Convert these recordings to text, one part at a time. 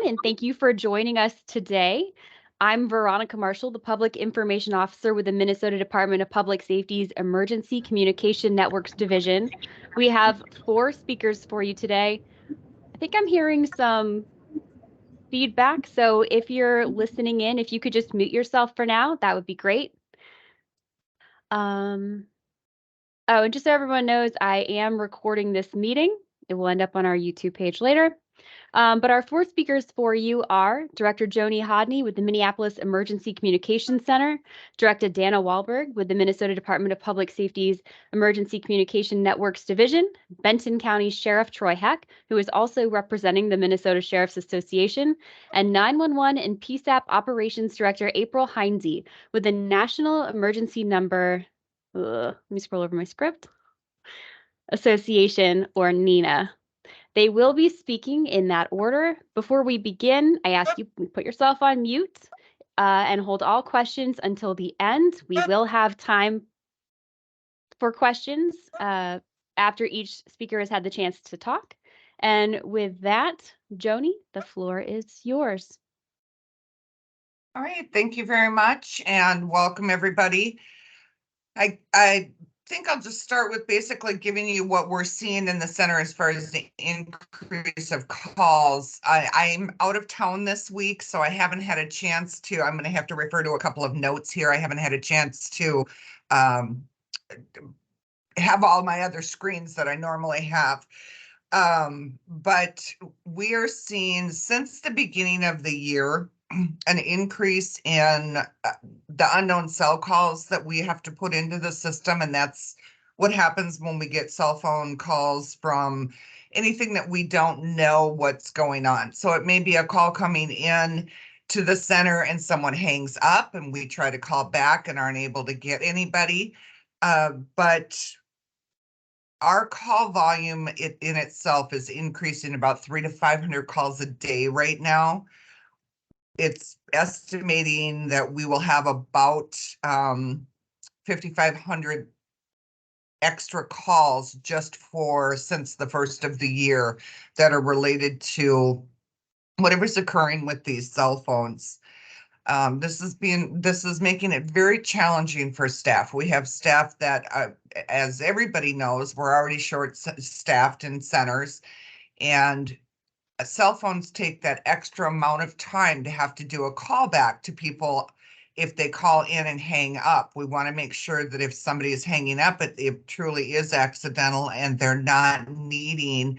and thank you for joining us today. I'm Veronica Marshall, the Public Information Officer with the Minnesota Department of Public Safety's Emergency Communication Networks Division. We have 4 speakers for you today. I think I'm hearing some feedback, so if you're listening in, if you could just mute yourself for now, that would be great. Oh, and just so everyone knows, I am recording this meeting. It will end up on our YouTube page later. But our 4 speakers for you are Director Joni Hodney with the Minneapolis Emergency Communications Center, Director Dana Wahlberg with the Minnesota Department of Public Safety's Emergency Communication Networks Division, Benton County Sheriff Troy Heck, who is also representing the Minnesota Sheriff's Association, and 911 and PSAP Operations Director April Heinze with the National Emergency Number, let me scroll over my script, Association, or NENA. They will be speaking in that order. Before we begin, I ask you to put yourself on mute and hold all questions until the end. We will have time for questions after each speaker has had the chance to talk. And with that, Joni, the floor is yours. All right, thank you very much and welcome everybody. I think I'll just start with basically giving you what we're seeing in the center as far as the increase of calls. I'm out of town this week, so I haven't had a chance to, I'm going to have to refer to a couple of notes here. I haven't had a chance to have all my other screens that I normally have. But we are seeing since the beginning of the year, an increase in the unknown cell calls that we have to put into the system. And that's what happens when we get cell phone calls from anything that we don't know what's going on. So it may be a call coming in to the center and someone hangs up and we try to call back and aren't able to get anybody. But our call volume in itself is increasing about 300 to 500 calls a day right now. It's estimating that we will have about 5,500 extra calls just since the first of the year that are related to whatever's occurring with these cell phones. This is making it very challenging for staff. We have staff that, as everybody knows, we're already short-staffed in centers, and cell phones take that extra amount of time to have to do a call back to people if they call in and hang up. We want to make sure that if somebody is hanging up, it truly is accidental and they're not needing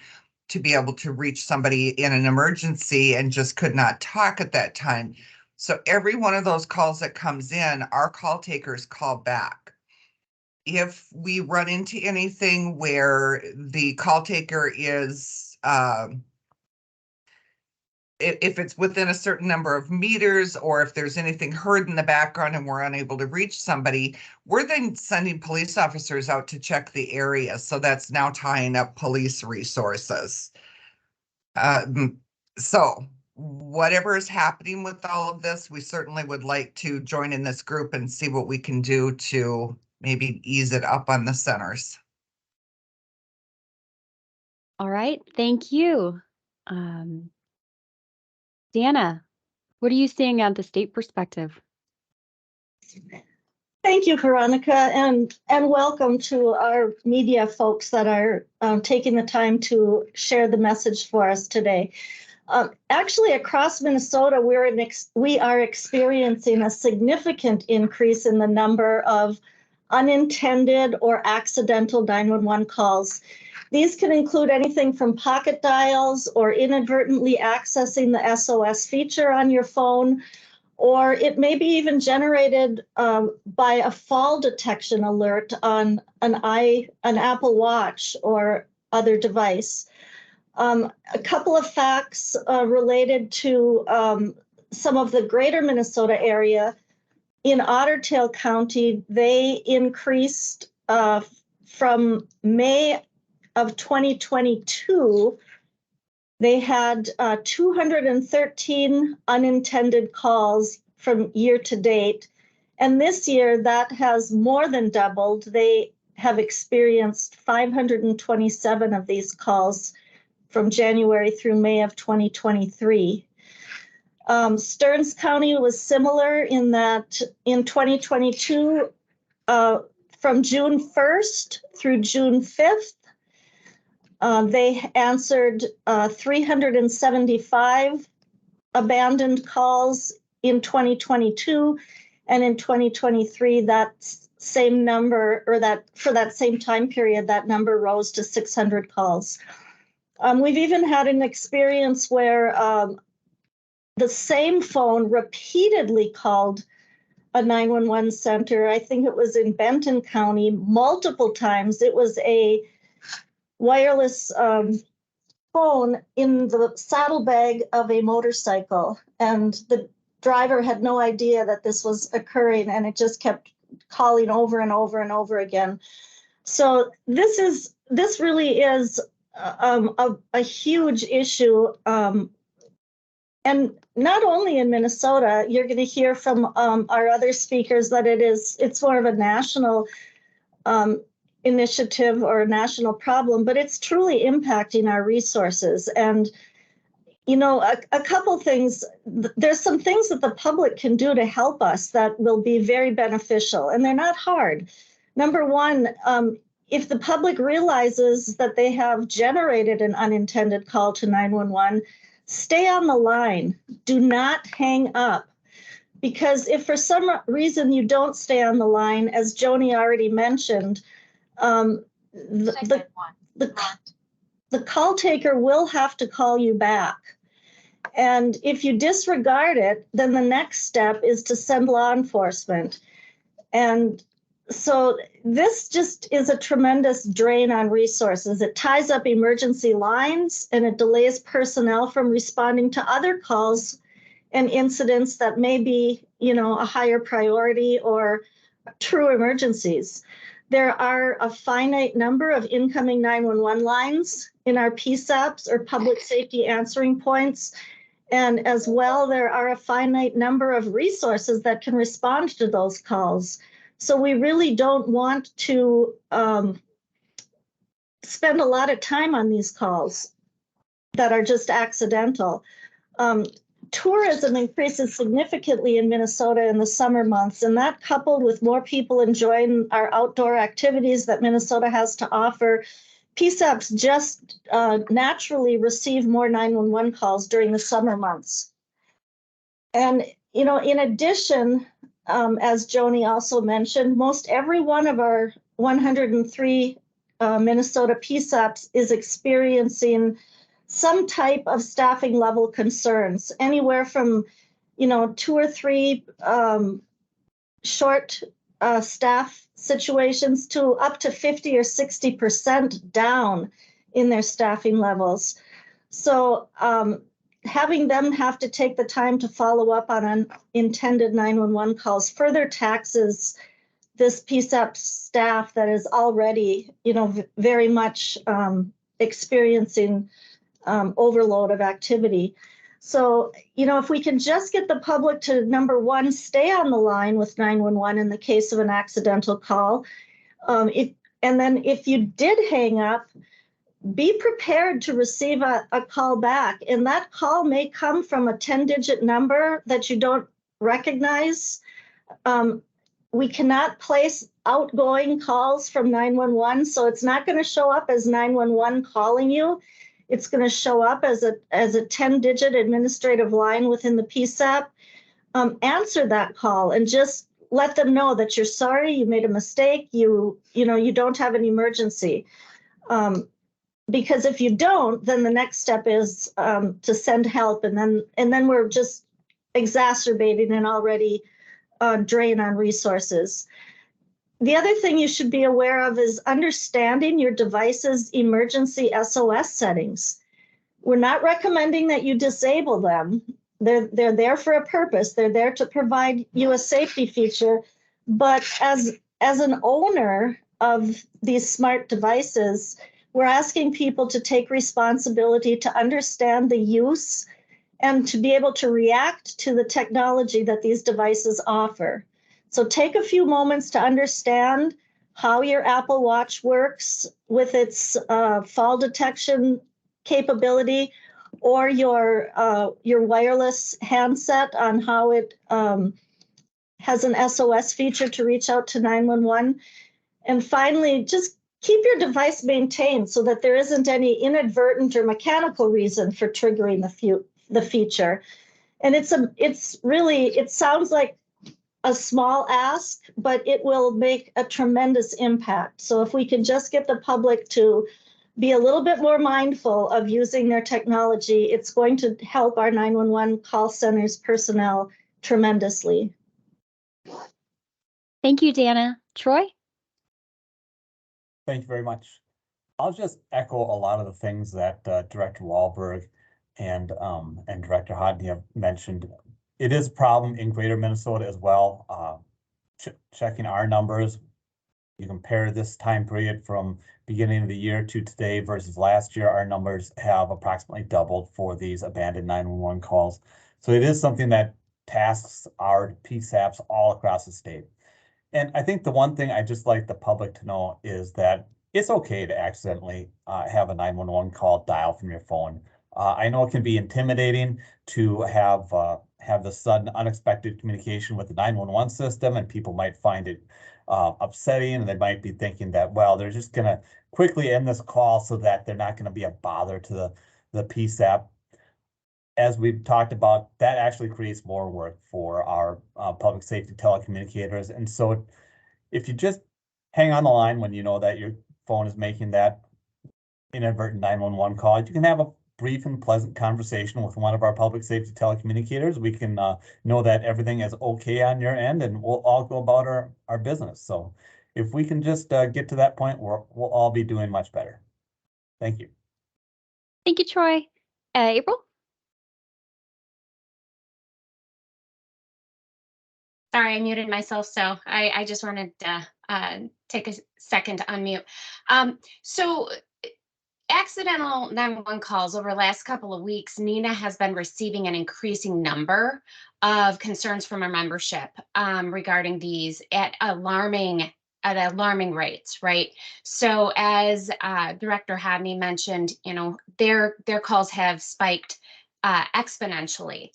to be able to reach somebody in an emergency and just could not talk at that time. So every one of those calls that comes in, our call takers call back. If we run into anything where the call taker is if it's within a certain number of meters, or if there's anything heard in the background and we're unable to reach somebody, we're then sending police officers out to check the area. So that's now tying up police resources. So whatever is happening with all of this, we certainly would like to join in this group and see what we can do to maybe ease it up on the centers. All right, thank you. Dana, what are you seeing on the state perspective? Thank you, Veronica, and welcome to our media folks that are taking the time to share the message for us today. Actually, across Minnesota, we are experiencing a significant increase in the number of unintended or accidental 911 calls. These can include anything from pocket dials or inadvertently accessing the SOS feature on your phone, or it may be even generated by a fall detection alert on an Apple Watch or other device. A couple of facts related to some of the greater Minnesota area. In Otter Tail County, they increased from May of 2022, they had 213 unintended calls from year to date. And this year, that has more than doubled. They have experienced 527 of these calls from January through May of 2023. Stearns County was similar in that in 2022, from June 1st through June 5th, they answered 375 abandoned calls in 2022, and in 2023, that same number, or that for that same time period, that number rose to 600 calls. We've even had an experience where the same phone repeatedly called a 911 center. I think it was in Benton County multiple times. It was a wireless phone in the saddlebag of a motorcycle, and the driver had no idea that this was occurring, and it just kept calling over and over and over again. So this really is a huge issue, and not only in Minnesota. You're going to hear from our other speakers that it's more of a national initiative or a national problem, but it's truly impacting our resources. And a couple things, there's some things that the public can do to help us that will be very beneficial, and they're not hard. Number one, if the public realizes that they have generated an unintended call to 911, stay on the line. Do not hang up. Because if for some reason you don't stay on the line, as Joni already mentioned, the call taker will have to call you back. And if you disregard it, then the next step is to send law enforcement. And so this just is a tremendous drain on resources. It ties up emergency lines, and it delays personnel from responding to other calls and incidents that may be, a higher priority or true emergencies. There are a finite number of incoming 911 lines in our PSAPs, or public safety answering points. And as well, there are a finite number of resources that can respond to those calls. So we really don't want to spend a lot of time on these calls that are just accidental. Tourism increases significantly in Minnesota in the summer months, and that, coupled with more people enjoying our outdoor activities that Minnesota has to offer, PSAPs just naturally receive more 911 calls during the summer months. And, in addition, as Joni also mentioned, most every one of our 103 Minnesota PSAPs is experiencing some type of staffing level concerns, anywhere from, 2 or 3 short staff situations to up to 50 or 60% down in their staffing levels. So having them have to take the time to follow up on unintended 911 calls further taxes this PSAP staff that is already, very much experiencing overload of activity. So, if we can just get the public to, number one, stay on the line with 911 in the case of an accidental call. And then if you did hang up, be prepared to receive a call back. And that call may come from a 10-digit number that you don't recognize. We cannot place outgoing calls from 911, so it's not going to show up as 911 calling you. It's going to show up as a 10-digit administrative line within the PSAP. Answer that call and just let them know that you're sorry, you made a mistake, you don't have an emergency. Because if you don't, then the next step is to send help, and then we're just exacerbating an already drain on resources. The other thing you should be aware of is understanding your device's emergency SOS settings. We're not recommending that you disable them. They're there for a purpose. They're there to provide you a safety feature. But as an owner of these smart devices, we're asking people to take responsibility to understand the use and to be able to react to the technology that these devices offer. So take a few moments to understand how your Apple Watch works with its fall detection capability, or your wireless handset on how it has an SOS feature to reach out to 911. And finally, just keep your device maintained so that there isn't any inadvertent or mechanical reason for triggering the feature. And it sounds like a small ask, but it will make a tremendous impact. So if we can just get the public to be a little bit more mindful of using their technology, it's going to help our 911 call centers personnel tremendously. Thank you, Dana. Troy? Thank you very much. I'll just echo a lot of the things that Director Wahlberg and Director Hodney have mentioned. It is a problem in Greater Minnesota as well. Checking our numbers, you compare this time period from beginning of the year to today versus last year, our numbers have approximately doubled for these abandoned 911 calls. So it is something that tasks our PSAPs all across the state. And I think the one thing I just like the public to know is that it's okay to accidentally have a 911 call dial from your phone. I know it can be intimidating to have the sudden unexpected communication with the 911 system, and people might find it upsetting, and they might be thinking that, well, they're just going to quickly end this call so that they're not going to be a bother to the PSAP. As we've talked about, that actually creates more work for our public safety telecommunicators. And so if you just hang on the line when you know that your phone is making that inadvertent 911 call, you can have a brief and pleasant conversation with one of our public safety telecommunicators. We can know that everything is okay on your end, and we'll all go about our business. So if we can just get to that point, we'll all be doing much better. Thank you. Thank you, Troy. April? Sorry, I muted myself, so I just wanted to take a second to unmute. So accidental 911 calls over the last couple of weeks, Nina has been receiving an increasing number of concerns from our membership regarding these at alarming rates, right? So as Director Hodney mentioned, their calls have spiked exponentially.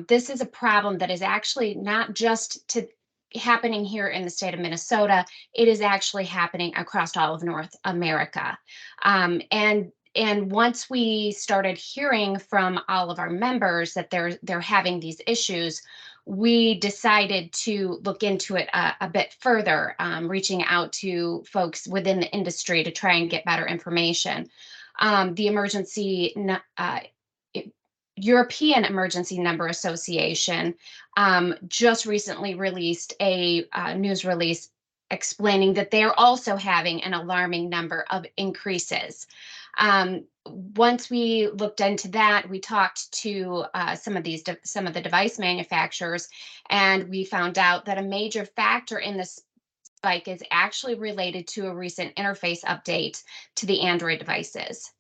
This is a problem that is actually not just happening here in the state of Minnesota. It is actually happening across all of North America. And once we started hearing from all of our members that they're having these issues, we decided to look into it a bit further, reaching out to folks within the industry to try and get better information. The European Emergency Number Association just recently released a news release explaining that they're also having an alarming number of increases. Once we looked into that, we talked to some of the device manufacturers, and we found out that a major factor in this spike is actually related to a recent interface update to the Android devices.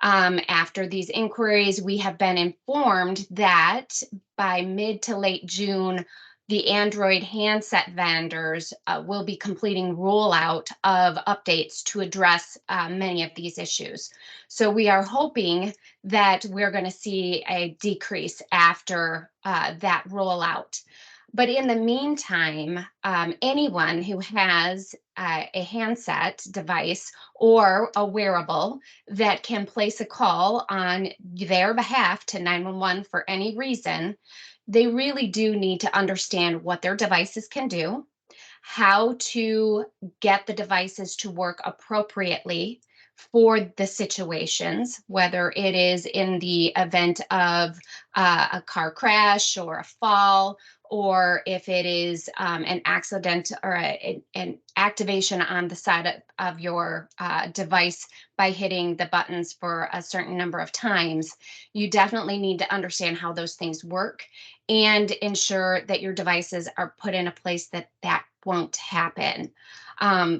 After these inquiries, we have been informed that by mid to late June, the Android handset vendors will be completing rollout of updates to address many of these issues. So we are hoping that we're going to see a decrease after that rollout. But in the meantime, anyone who has a handset device or a wearable that can place a call on their behalf to 911 for any reason, they really do need to understand what their devices can do, how to get the devices to work appropriately for the situations, whether it is in the event of a car crash or a fall, or if it is an accident or an activation on the side of your device by hitting the buttons for a certain number of times. You definitely need to understand how those things work and ensure that your devices are put in a place that won't happen.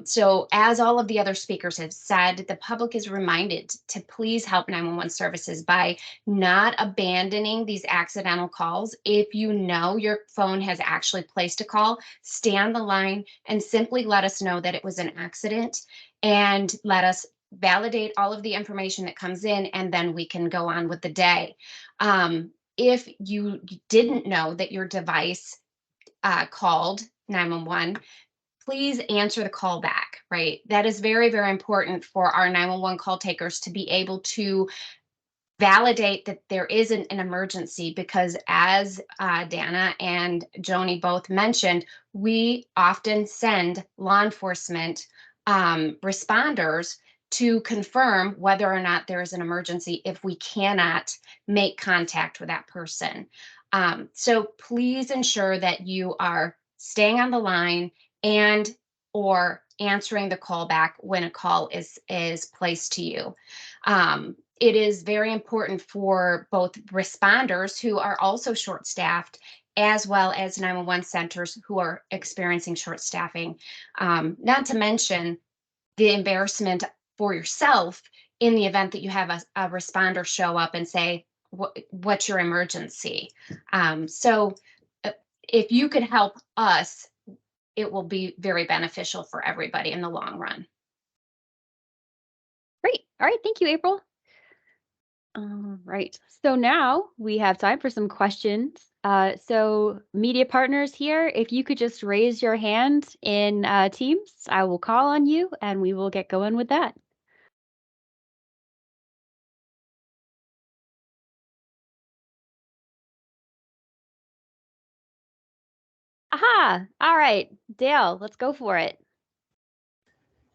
So as all of the other speakers have said, the public is reminded to please help 911 services by not abandoning these accidental calls. If you know your phone has actually placed a call, stay on the line and simply let us know that it was an accident, and let us validate all of the information that comes in, and then we can go on with the day. If you didn't know that your device called 911, please answer the call back, right? That is very, very important for our 911 call takers to be able to validate that there isn't an emergency, because as Dana and Joni both mentioned, we often send law enforcement responders to confirm whether or not there is an emergency if we cannot make contact with that person. So please ensure that you are staying on the line and or answering the call back when a call is placed to you. It is very important for both responders who are also short-staffed, as well as 911 centers who are experiencing short staffing. Not to mention the embarrassment for yourself in the event that you have a responder show up and say, what's your emergency? So if you could help us, it will be very beneficial for everybody in the long run. Great. All right. Thank you, April. All right. So now we have time for some questions. So media partners here, if you could just raise your hand in Teams, I will call on you and we will get going with that. Aha. All right. Dale, let's go for it.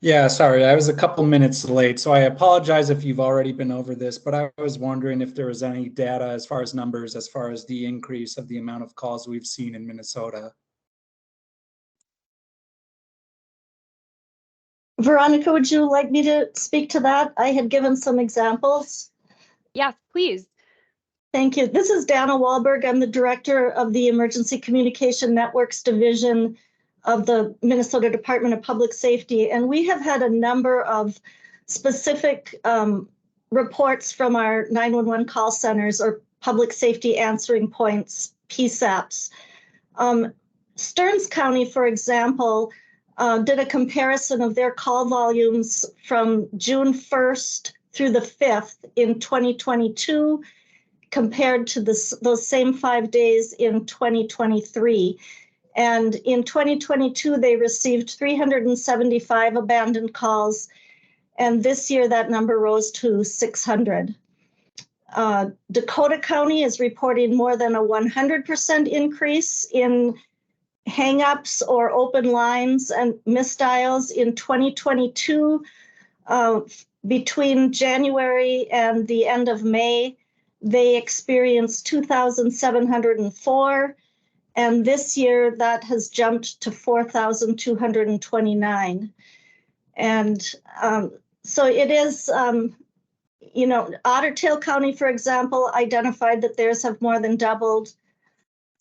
Yeah, sorry, I was a couple minutes late, so I apologize if you've already been over this, but I was wondering if there was any data as far as numbers, as far as the increase of the amount of calls we've seen in Minnesota. Veronica, would you like me to speak to that? I had given some examples. Yes, please. Thank you. This is Dana Wahlberg. I'm the director of the Emergency Communication Networks Division of the Minnesota Department of Public Safety. And we have had a number of specific reports from our 911 call centers, or public safety answering points, PSAPs. Stearns County, for example, did a comparison of their call volumes from June 1st through the 5th in 2022 compared to those same 5 days in 2023. And in 2022, they received 375 abandoned calls. And this year, that number rose to 600. Dakota County is reporting more than a 100% increase in hangups or open lines and misdials in 2022. Between January and the end of May, they experienced 2,704. And this year that has jumped to 4,229. And so it is, Otter Tail County, for example, identified that theirs have more than doubled.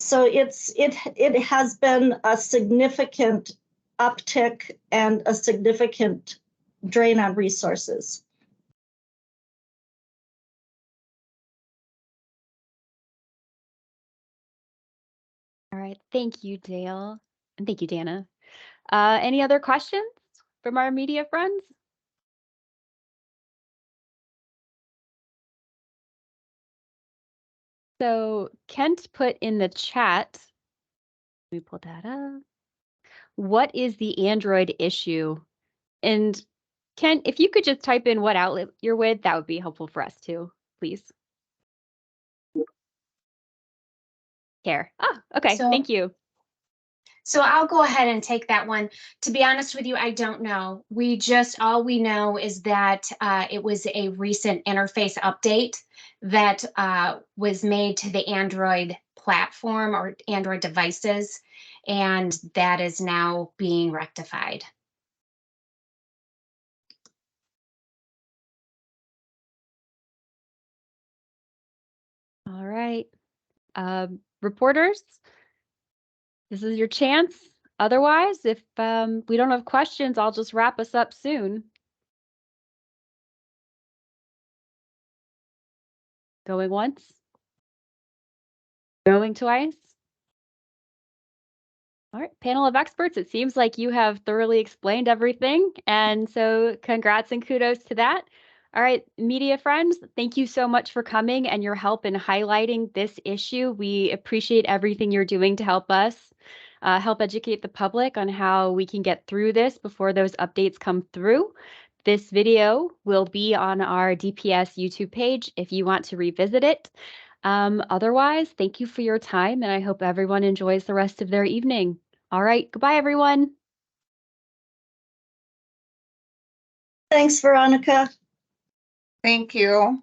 So it has been a significant uptick and a significant drain on resources. All right. Thank you, Dale. And thank you, Dana. Any other questions from our media friends? So Kent put in the chat, let me pull that up. What is the Android issue? And Kent, if you could just type in what outlet you're with, that would be helpful for us too, please. Care. Ah, okay, thank you. So I'll go ahead and take that one. To be honest with you, I don't know. All we know is that it was a recent interface update that was made to the Android platform or Android devices, and that is now being rectified. All right. Reporters, this is your chance. Otherwise, if we don't have questions, I'll just wrap us up soon. Going once? Going twice? All right, panel of experts, it seems like you have thoroughly explained everything. And so congrats and kudos to that. All right, media friends, thank you so much for coming and your help in highlighting this issue. We appreciate everything you're doing to help us, help educate the public on how we can get through this before those updates come through. This video will be on our DPS YouTube page if you want to revisit it. Otherwise, thank you for your time, and I hope everyone enjoys the rest of their evening. All right, goodbye, everyone. Thanks, Veronica. Thank you.